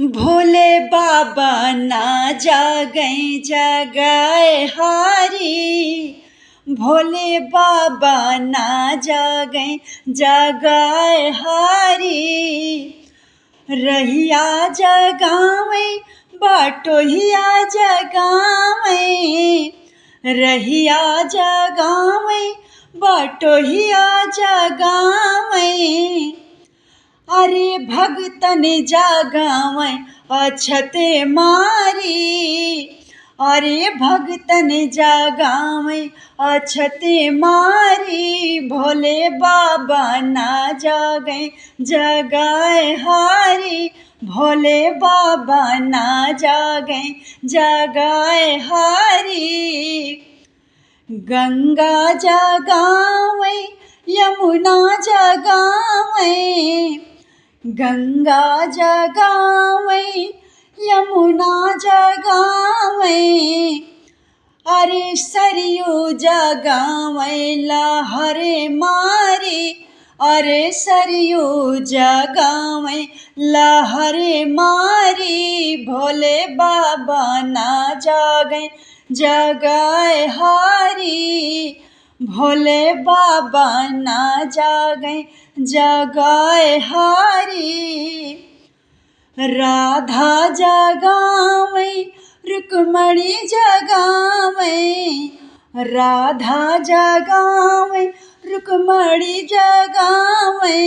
भोले बाबा ना जागै जगाए हारी। भोले बाबा ना जागै जगाए हारी। रहिया जगावै बाटोहिया जगावै। रहिया जगावै बाटोहिया जगावै। अरे भगतन जगावै अछते मारी। अरे भगतन जगावै अछते मारी। भोले बाबा ना जागै जगाए हारी। भोले बाबा ना जागै जगाए हारी। गंगा जगावै यमुना जगावै। गंगा जगावै यमुना जगावै। अरे सरयू जगावै लहरे मारी। अरे सरयू जगावै लहरे मारी। भोले बाबा ना जागै जगाए हारी। भोले बाबा ना जागै जगाए हारी। राधा जगावै रुक्मणी जगावै। राधा जगावै रुक्मणी जगावै।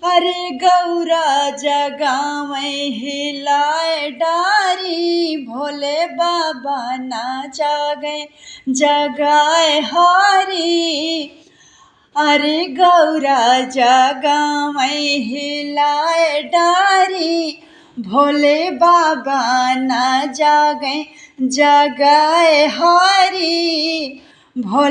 अरे गौरा जगावै हिलाए डारी। भोले बाबा ना जागै जगाए हारी। अरे गौरा जगावै हिलाए डारी। भोले बाबा ना जागै जगाए हारी। भोले